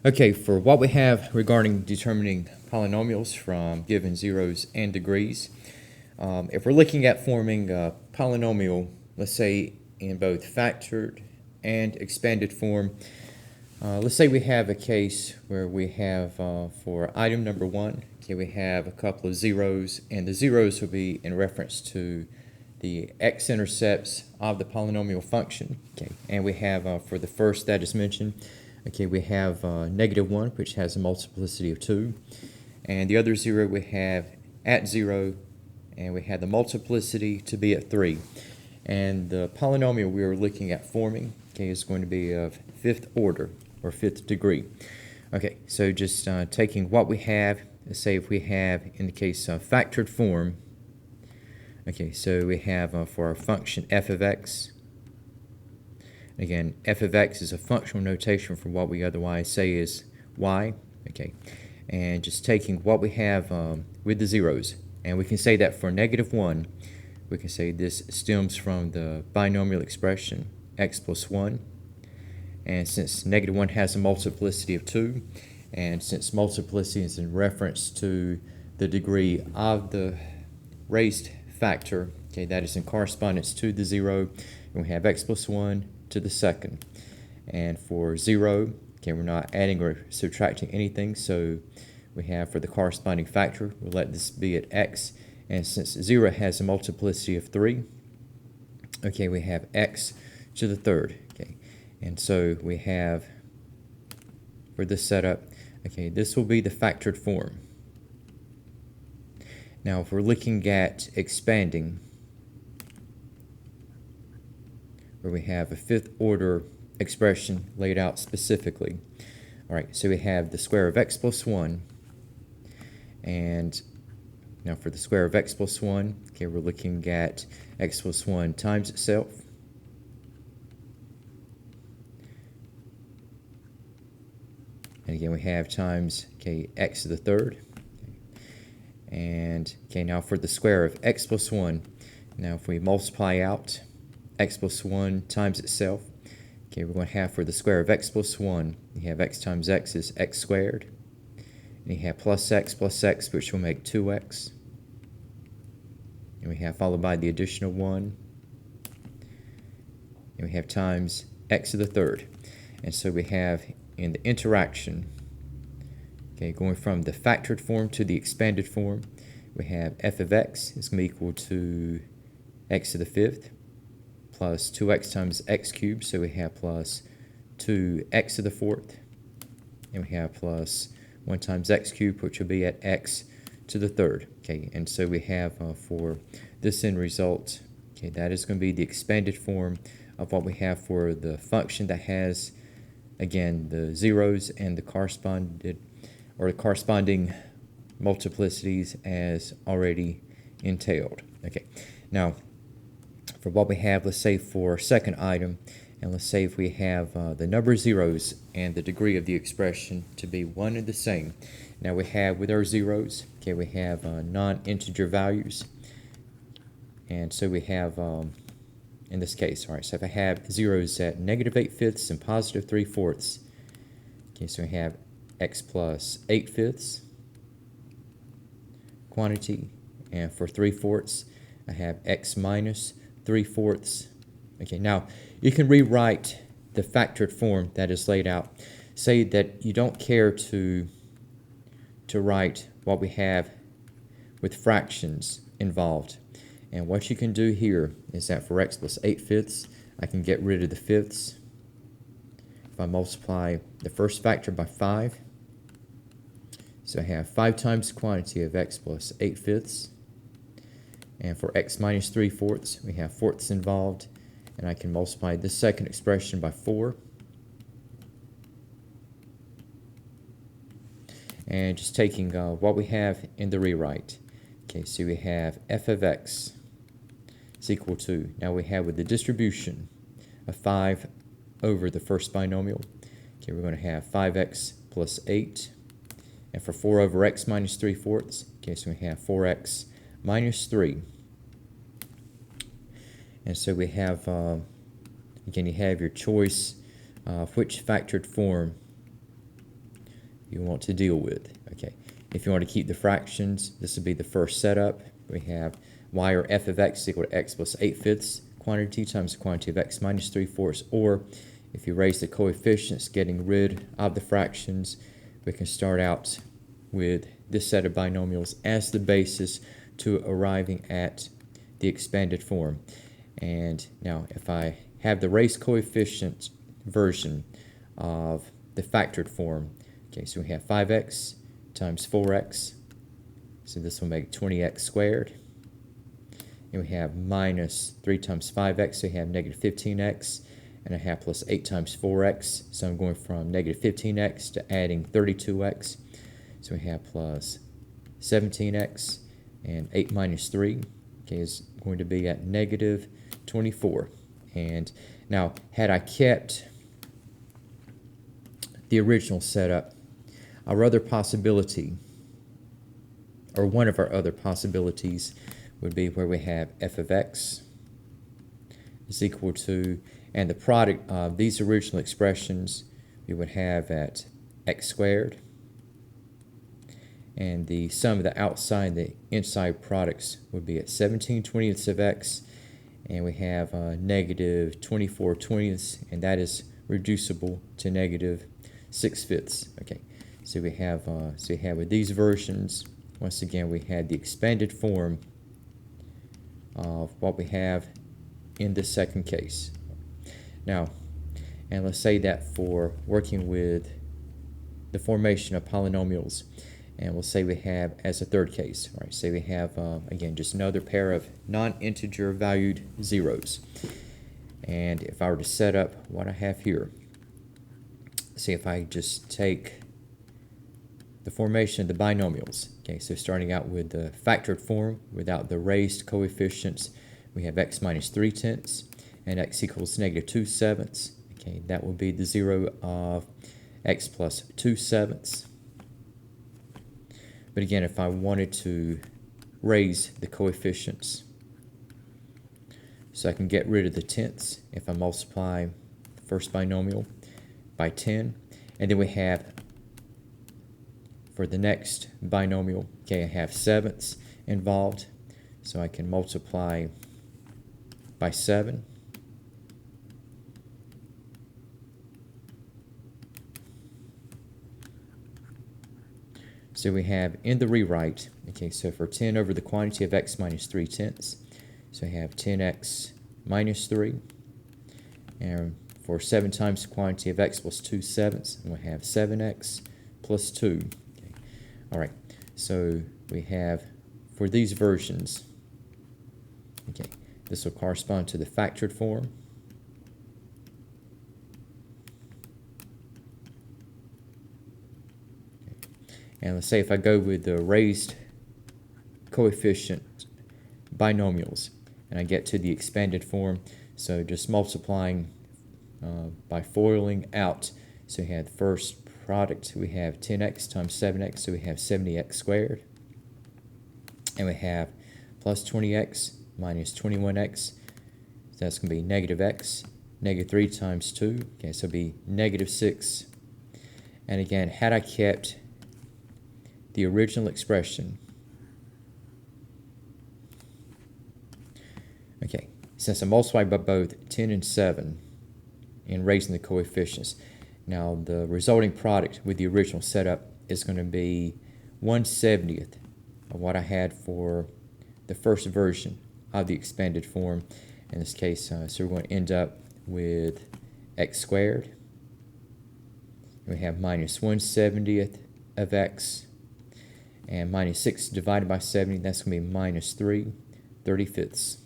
Okay, for what we have regarding determining polynomials from given zeros and degrees, if we're looking at forming a polynomial, let's say in both factored and expanded form, let's say we have a case where we have for item number 1, okay, we have a couple of zeros, and the zeros will be in reference to the x-intercepts of the polynomial function, okay, and we have for the first that is mentioned, okay, we have -1, which has a multiplicity of 2, and the other 0 we have at 0, and we have the multiplicity to be at 3. And the polynomial we are looking at forming, okay, is going to be of 5th order, or 5th degree. Okay, so just taking what we have, let's say if we have, in the case of factored form, okay, so we have for our function f of x. Again, f of x is a functional notation for what we otherwise say is y, okay, and just taking what we have with the zeros, and we can say that for -1, we can say this stems from the binomial expression x plus 1, and since -1 has a multiplicity of 2, and since multiplicity is in reference to the degree of the raised factor, okay, that is in correspondence to the 0, and we have x plus 1 to the second. And for 0, okay, we're not adding or subtracting anything, so we have for the corresponding factor, we'll let this be at x, and since 0 has a multiplicity of 3, okay, we have x to the third, okay, and so we have for this setup, okay, this will be the factored form. Now if we're looking at expanding, where we have a 5th order expression laid out specifically. Alright, so we have the square of x plus 1, and now for the square of x plus 1, okay, we're looking at x plus 1 times itself. And again, we have times, okay, x to the third. And, okay, now for the square of x plus 1, now if we multiply out x plus 1 times itself, okay, we're going to have for the square of x plus 1, you have x times x is x squared, and you have plus x, which will make 2x, and we have followed by the additional 1, and we have times x to the third. And so we have in the interaction, okay, going from the factored form to the expanded form, we have f of x is going to be equal to x to the 5th plus 2x times x cubed, so we have plus 2x to the 4th, and we have plus 1 times x cubed, which will be at x to the 3rd. Okay, and so we have for this end result, okay, that is going to be the expanded form of what we have for the function that has, again, the zeros and the corresponding multiplicities as already entailed. Okay, now for what we have, let's say for second item, and let's say if we have the number of zeros and the degree of the expression to be one and the same. Now we have with our zeros, okay, we have non-integer values, and so we have in this case, all right, so if I have zeros at -8/5 and +3/4, okay, so we have x plus 8/5 quantity, and for 3/4 I have x minus 3/4. Okay, now you can rewrite the factored form that is laid out. Say that you don't care to write what we have with fractions involved. And what you can do here is that for x plus 8/5, I can get rid of the fifths. If I multiply the first factor by 5, so I have 5 times the quantity of x plus 8/5. And for x minus 3/4, we have fourths involved, and I can multiply this second expression by 4. And just taking what we have in the rewrite. Okay, so we have f of x is equal to, now we have with the distribution of 5 over the first binomial, okay, we're going to have 5x plus 8. And for 4 over x minus 3/4, okay, so we have 4x minus 3. And so we have, again, you have your choice of which factored form you want to deal with. Okay, if you want to keep the fractions, this will be the first setup. We have y or f of x equal to x plus 8/5 quantity times the quantity of x minus 3/4, or if you raise the coefficients, getting rid of the fractions, we can start out with this set of binomials as the basis to arriving at the expanded form. And now if I have the raised coefficient version of the factored form, okay, so we have 5x times 4x, so this will make 20x squared. And we have minus 3 times 5x, so we have negative 15x, and I have plus 8 times 4x, so I'm going from negative 15x to adding 32x, so we have plus 17x, and 8 minus 3, okay, is going to be at negative 24. And now, had I kept the original setup, our other possibility, or one of our other possibilities, would be where we have f of x is equal to, and the product of these original expressions we would have at x squared, and the sum of the outside and the inside products would be at 17/20ths of x, and we have negative 24/20ths, and that is reducible to negative 6/5. Okay, so we have with these versions, once again we had the expanded form of what we have in this second case. Now, and let's say that for working with the formation of polynomials, and we'll say we have as a third case, right? Say we have, again, just another pair of non-integer valued zeros. And if I were to set up what I have here, see if I just take the formation of the binomials. Okay, so starting out with the factored form without the raised coefficients, we have x minus 3/10 and x equals negative 2/7. Okay, that will be the zero of x plus 2/7. But again, if I wanted to raise the coefficients, so I can get rid of the tenths if I multiply the first binomial by 10, and then we have for the next binomial, okay, I have sevenths involved, so I can multiply by 7. So we have in the rewrite, okay, so for 10 over the quantity of x minus 3/10, so I have 10x minus 3, and for 7 times the quantity of x plus 2/7, and we have 7x plus 2. All right, so we have, for these versions, okay, this will correspond to the factored form. And let's say if I go with the raised coefficient binomials, and I get to the expanded form, so just multiplying by foiling out, so we have the first product, we have 10x times 7x, so we have 70x squared. And we have plus 20x minus 21x, so that's going to be negative x, negative 3 times 2, okay, so it'll be negative 6. And again, had I kept the original expression, okay, since I multiplied by both 10 and 7 in raising the coefficients, now the resulting product with the original setup is going to be 1/70th of what I had for the first version of the expanded form in this case. So we're going to end up with x squared. And we have minus 1/70th of x, and minus 6 divided by 70, that's going to be minus 3/35.